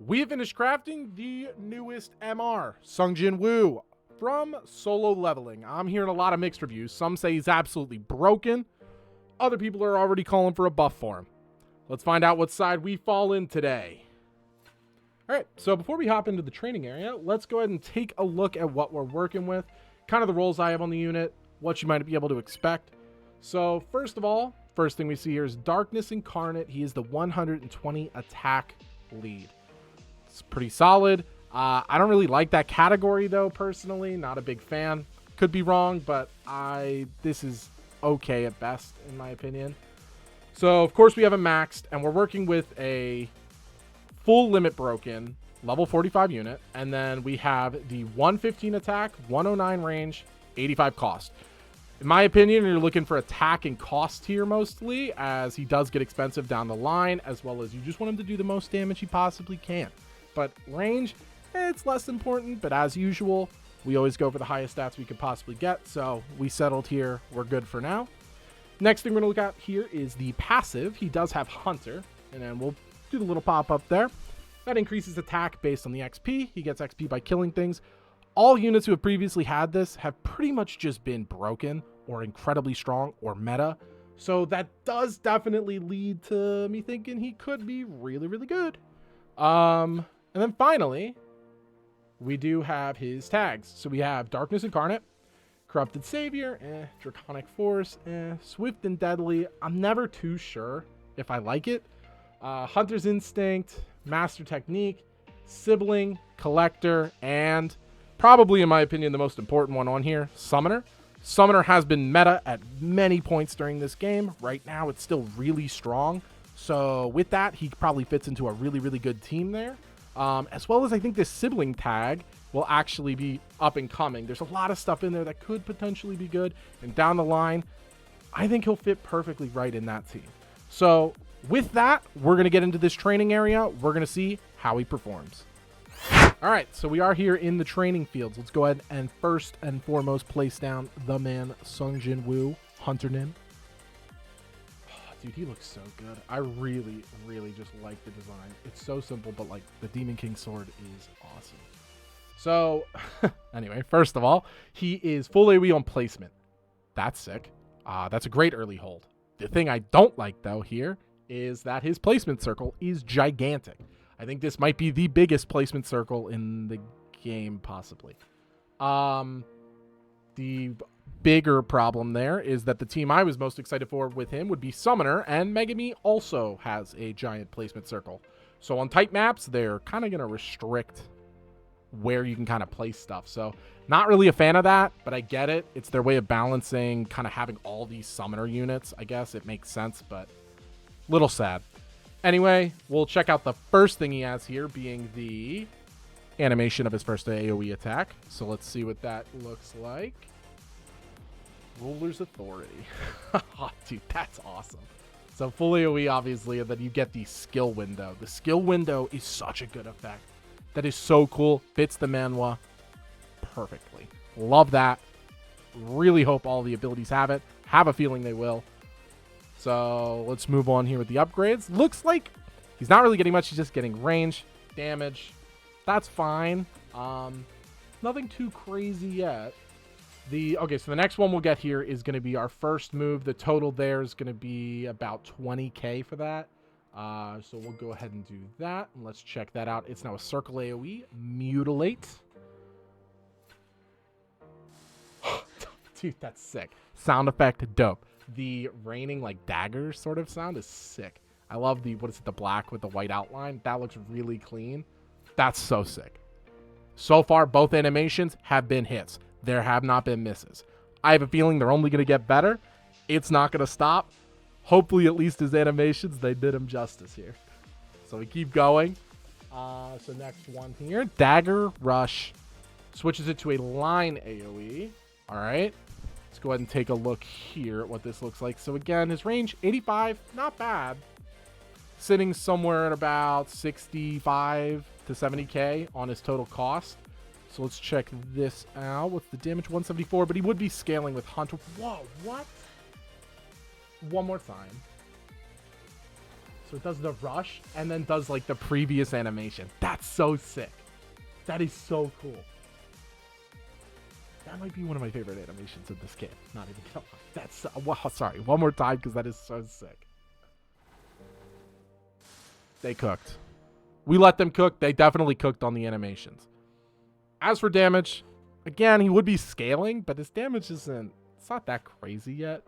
We have finished crafting the newest MR, Jinwoo, from Solo Leveling. I'm hearing a lot of mixed reviews. Some say he's absolutely broken. Other people are already calling for a buff for him. Let's find out what side we fall in today. All right, so before we hop into the training area, let's go ahead and take a look at what we're working with, kind of the roles I have on the unit, what you might be able to expect. So first of all, first thing we see here is Darkness Incarnate. He is the 120 attack lead. It's pretty solid. I don't really like that category though, personally. Not a big fan. Could be wrong, but this is okay at best, in my opinion. So of course we have him maxed, and we're working with a full limit broken level 45 unit, and then we have the 115 attack, 109 range, 85 cost. In my opinion, you're looking for attack and cost here mostly, as he does get expensive down the line, as well as you just want him to do the most damage he possibly can. But range, it's less important, but as usual, we always go for the highest stats we could possibly get, so we settled here. We're good for now. Next thing we're going to look at here is the passive. He does have Hunter, and then we'll do the little pop-up there. That increases attack based on the XP. He gets XP by killing things. All units who have previously had this have pretty much just been broken or incredibly strong or meta. So that does definitely lead to me thinking he could be really, really good. And then finally, we do have his tags. So we have Darkness Incarnate, Corrupted Savior, Draconic Force, Swift and Deadly. I'm never too sure if I like it. Hunter's Instinct, Master Technique, Sibling, Collector, and probably, in my opinion, the most important one on here, Summoner. Summoner has been meta at many points during this game. Right now, it's still really strong. So with that, he probably fits into a really, really good team there. As well as I think this Sibling tag will actually be up and coming. There's a lot of stuff in there that could potentially be good. And down the line, I think he'll fit perfectly right in that team. So with that, we're going to get into this training area. We're going to see how he performs. All right, so we are here in the training fields. Let's go ahead and first and foremost place down the man, Jinwoo, Hunter Nim. Oh, dude, he looks so good. I really, really just like the design. It's so simple, but like the Demon King sword is awesome. So anyway, first of all, he is full AoE on placement. That's sick. That's a great early hold. The thing I don't like though here is that his placement circle is gigantic. I think this might be the biggest placement circle in the game, possibly. The bigger problem there is that the team I was most excited for with him would be Summoner, and Megami also has a giant placement circle. So on tight maps, they're kind of going to restrict where you can kind of place stuff. So not really a fan of that, but I get it. It's their way of balancing, kind of having all these Summoner units. I guess it makes sense, but little sad. Anyway, we'll check out the first thing he has here, being the animation of his first AoE attack. So let's see what that looks like. Ruler's Authority. Oh, dude, that's awesome. So full AoE, obviously, and then you get the skill window. The skill window is such a good effect. That is so cool. Fits the manhwa perfectly. Love that. Really hope all the abilities have it. Have a feeling they will. So let's move on here with the upgrades. Looks like he's not really getting much. He's just getting range, damage. That's fine. Nothing too crazy yet. Okay, so the next one we'll get here is going to be our first move. The total there is going to be about 20k for that. So we'll go ahead and do that. And let's check that out. It's now a circle AoE. Mutilate. Dude, that's sick. Sound effect, dope. The raining like dagger sort of sound is sick. I love the, what is it, the black with the white outline. That looks really clean. That's so sick. So far, both animations have been hits. There have not been misses. I have a feeling they're only going to get better. It's not going to stop. Hopefully, at least his animations, they did him justice here. So we keep going. So next one here, Dagger Rush. Switches it to a line AoE. All right. Let's go ahead and take a look here at what this looks like. So again, his range, 85, not bad. Sitting somewhere at about 65 to 70k on his total cost. So let's check this out. What's the damage? 174, but he would be scaling with Hunter. Whoa, what? One more time. So it does the rush and then does like the previous animation. That's so sick. That is so cool. That might be one of my favorite animations of this game. Not even gonna lie. That's wow, sorry. One more time because that is so sick. They cooked. We let them cook. They definitely cooked on the animations. As for damage, again, he would be scaling, but his damage isn't, it's not that crazy yet.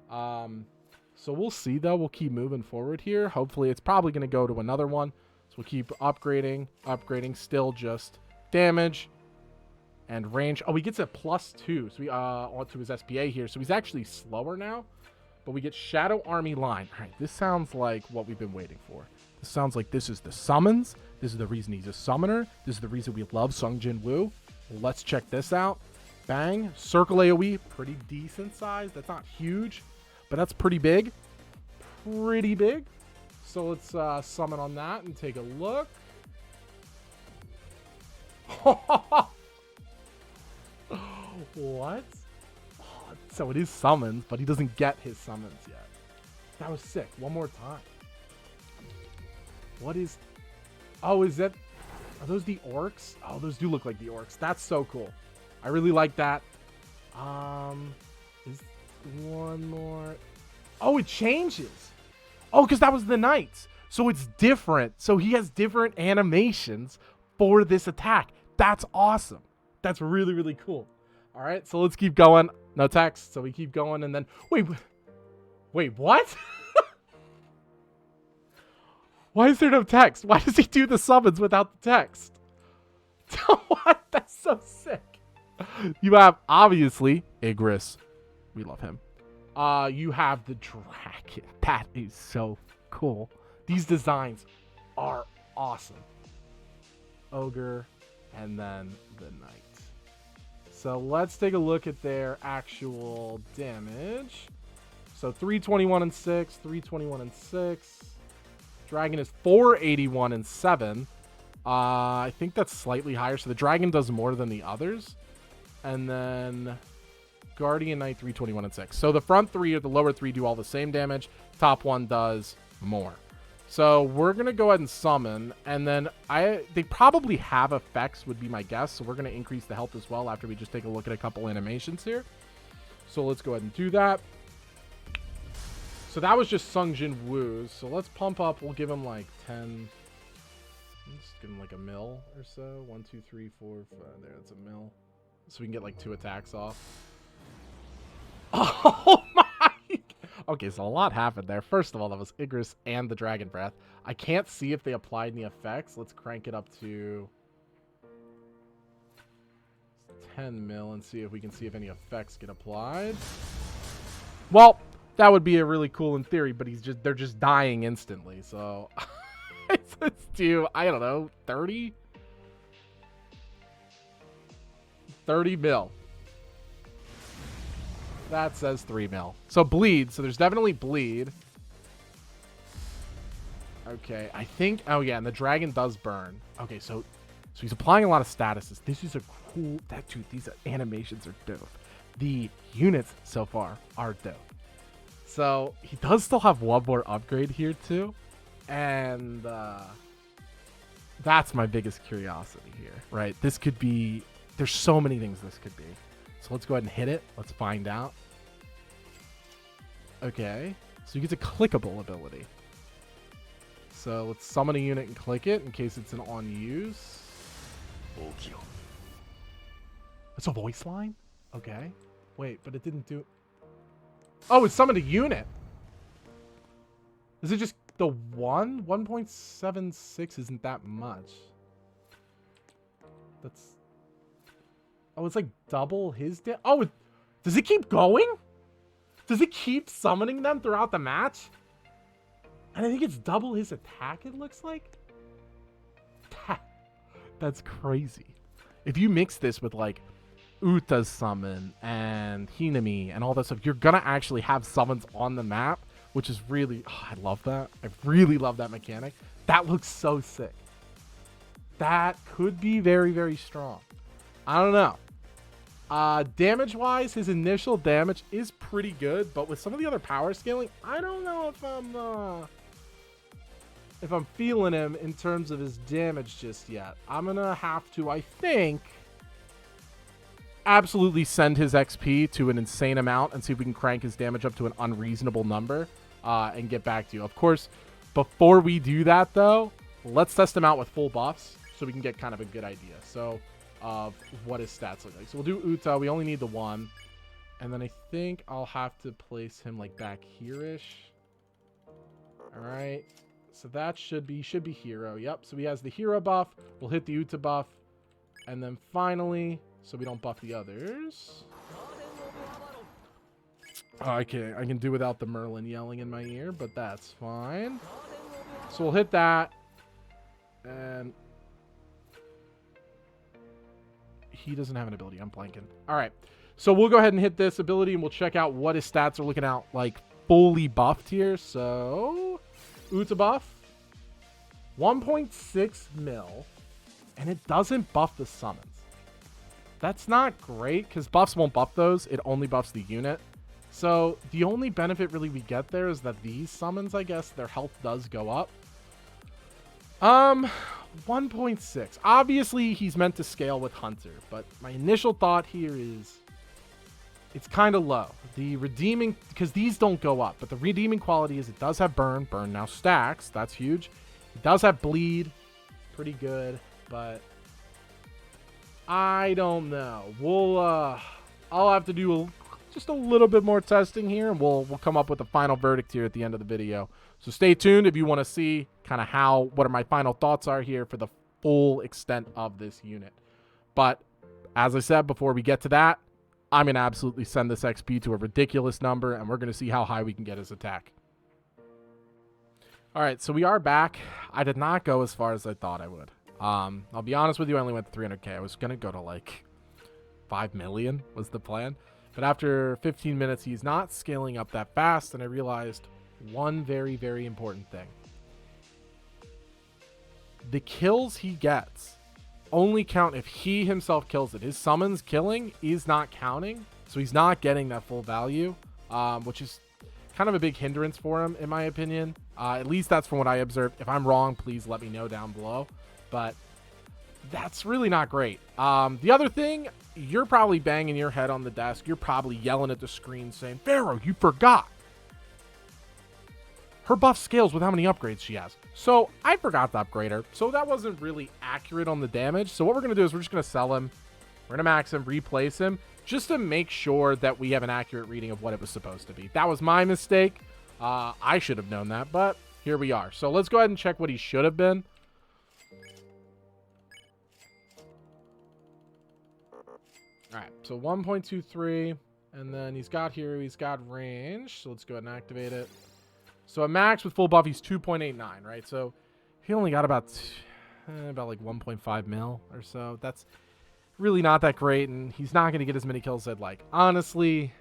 So we'll see though. We'll keep moving forward here. Hopefully it's probably going to go to another one. So we'll keep upgrading, still just damage and range. Oh, he gets a +2. So we onto his SPA here. So he's actually slower now, but we get Shadow Army line. All right, this sounds like what we've been waiting for. This sounds like this is the summons. This is the reason he's a summoner. This is the reason we love Sung Jinwoo. Let's check this out. Bang. Circle AoE. Pretty decent size. That's not huge, but that's pretty big. Pretty big. So let's summon on that and take a look. What? Oh, so it is summons, but he doesn't get his summons yet. That was sick. One more time. What is... Oh, is that... Are those the orcs? Oh, those do look like the orcs. That's so cool. I really like that. Is one more... Oh, it changes. Oh, because that was the knights. So it's different. So he has different animations for this attack. That's awesome. That's really, really cool. All right, so let's keep going. No text, so we keep going, and then... Wait, what? Why is there no text? Why does he do the summons without the text? What? That's so sick. You have, obviously, Igris. We love him. You have the dragon. That is so cool. These designs are awesome. Ogre, and then the knight. So let's take a look at their actual damage. So 321 and 6, 321 and 6. Dragon is 481 and 7. I think that's slightly higher. So the dragon does more than the others. And then Guardian Knight 321 and 6. So the front three or the lower three do all the same damage. Top one does more. So we're going to go ahead and summon. And then they probably have effects would be my guess. So we're going to increase the health as well after we just take a look at a couple animations here. So let's go ahead and do that. So that was just Sung Jinwoo's. So let's pump up. We'll give him like 10. Let's give him like a mil or so. 1, 2, 3, 4, 5. There, that's a mil. So we can get like 2 attacks off. Oh my. Okay, so a lot happened there. First of all, that was Igris and the Dragon Breath. I can't see if they applied any effects. Let's crank it up to 10 mil and see if we can see if any effects get applied. Well, that would be a really cool in theory, but they're just dying instantly. So let's do, I don't know, 30 mil. That says 3 mil. So bleed. So there's definitely bleed. Okay, I think, oh yeah, and the dragon does burn. Okay, so he's applying a lot of statuses. This is a cool, dude, these animations are dope. The units so far are dope. So he does still have one more upgrade here too. And that's my biggest curiosity here, right? This could be, there's so many things this could be. So let's go ahead and hit it. Let's find out. Okay. So he gets a clickable ability. So let's summon a unit and click it in case it's an on use. It's a voice line? Okay. Wait, but it didn't do... Oh, it summoned a unit. Is it just the one? 1.76 isn't that much. That's... Oh, it's like double his... Oh, does it keep going? Does it keep summoning them throughout the match? And I think it's double his attack, it looks like. That's crazy. If you mix this with like Uta's summon and Hinami and all that stuff, you're gonna actually have summons on the map, which is really... Oh, I love that. I really love that mechanic. That looks so sick. That could be very, very strong. I don't know. Damage-wise, his initial damage is pretty good, but with some of the other power scaling, I don't know if I'm if I'm feeling him in terms of his damage just yet. I'm going to have to, I think, absolutely send his XP to an insane amount and see if we can crank his damage up to an unreasonable number and get back to you. Of course, before we do that, though, let's test him out with full buffs so we can get kind of a good idea. So, of what his stats look like. So we'll do Uta. We only need the one. And then I think I'll have to place him like back here-ish. All right. So that should be hero. Yep. So he has the hero buff. We'll hit the Uta buff. And then finally, so we don't buff the others. Oh, I can do without the Merlin yelling in my ear, but that's fine. So we'll hit that. And he doesn't have an ability. I'm blanking. All right. So we'll go ahead and hit this ability, and we'll check out what his stats are looking out like fully buffed here. So, Uta buff, 1.6 mil, and it doesn't buff the summons. That's not great, because buffs won't buff those. It only buffs the unit. So, the only benefit really we get there is that these summons, I guess, their health does go up. 1.6. Obviously, he's meant to scale with Hunter, but my initial thought here is it's kind of low. The redeeming, because these don't go up, but the redeeming quality is it does have burn. Burn now stacks. That's huge. It does have bleed. Pretty good, but I don't know. I'll have to do just a little bit more testing here, and we'll come up with a final verdict here at the end of the video. So stay tuned if you want to see kind of what my final thoughts are here for the full extent of this unit. But as I said, before we get to that, I'm going to absolutely send this XP to a ridiculous number, and we're going to see how high we can get his attack. All right, so we are back. I did not go as far as I thought I would. I'll be honest with you, I only went to 300k. I was going to go to like 5 million was the plan. But after 15 minutes, he's not scaling up that fast, and I realized one very, very important thing. The kills he gets only count if he himself kills it. His summons killing is not counting, so he's not getting that full value, which is kind of a big hindrance for him, in my opinion. At least that's from what I observed. If I'm wrong, please let me know down below. But that's really not great. The other thing, you're probably banging your head on the desk. You're probably yelling at the screen saying, Pharaoh, you forgot. Her buff scales with how many upgrades she has. So I forgot to upgrade her. So that wasn't really accurate on the damage. So what we're going to do is we're just going to sell him. We're going to max him, replace him, just to make sure that we have an accurate reading of what it was supposed to be. That was my mistake. I should have known that, but here we are. So let's go ahead and check what he should have been. All right, so 1.23, and then he's got range. So let's go ahead and activate it. So at max with full buff, he's 2.89, right? So he only got about like 1.5 mil or so. That's really not that great, and he's not going to get as many kills as I'd like. Honestly,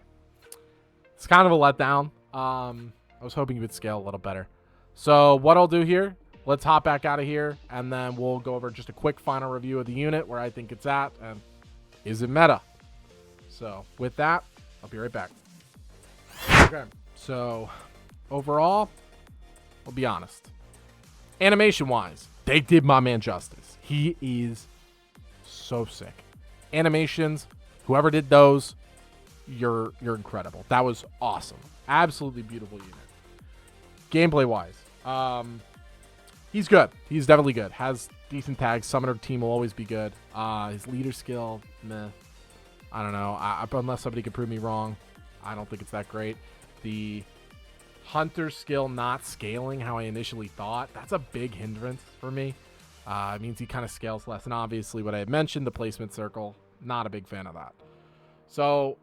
it's kind of a letdown. I was hoping he would scale a little better. So what I'll do here, let's hop back out of here, and then we'll go over just a quick final review of the unit, where I think it's at, and is it meta? So with that, I'll be right back. Okay, so overall, I'll be honest. Animation-wise, they did my man justice. He is so sick. Animations, whoever did those, you're incredible. That was awesome. Absolutely beautiful unit. Gameplay-wise, he's good. He's definitely good. Has decent tags. Summoner team will always be good. His leader skill, meh. I don't know. Unless somebody can prove me wrong, I don't think it's that great. The Hunter skill not scaling how I initially thought, that's a big hindrance for me. It means he kind of scales less. And obviously what I had mentioned, the placement circle, not a big fan of that. So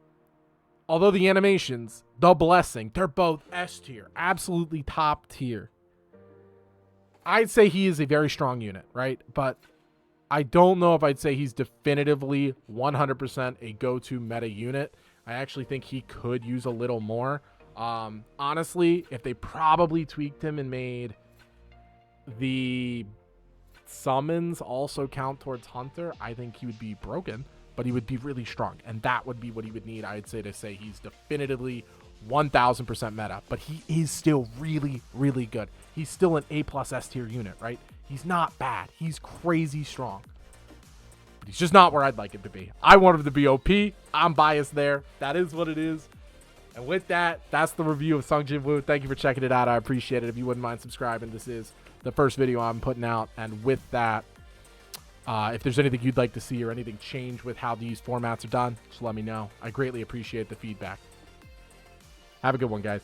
although the animations, the blessing, they're both S tier, absolutely top tier. I'd say he is a very strong unit, right? But I don't know if I'd say he's definitively 100% a go-to meta unit. I actually think he could use a little more. Honestly, if they probably tweaked him and made the summons also count towards Hunter, I think he would be broken, but he would be really strong. And that would be what he would need, I'd say, to say he's definitively 1000% meta, but he is still really, really good. He's still an A+ S tier unit, right? He's not bad. He's crazy strong. But he's just not where I'd like him to be. I want him to be OP. I'm biased there. That is what it is. And with that, that's the review of Sung Jinwoo. Thank you for checking it out. I appreciate it. If you wouldn't mind subscribing, this is the first video I'm putting out. And with that, if there's anything you'd like to see or anything change with how these formats are done, just let me know. I greatly appreciate the feedback. Have a good one, guys.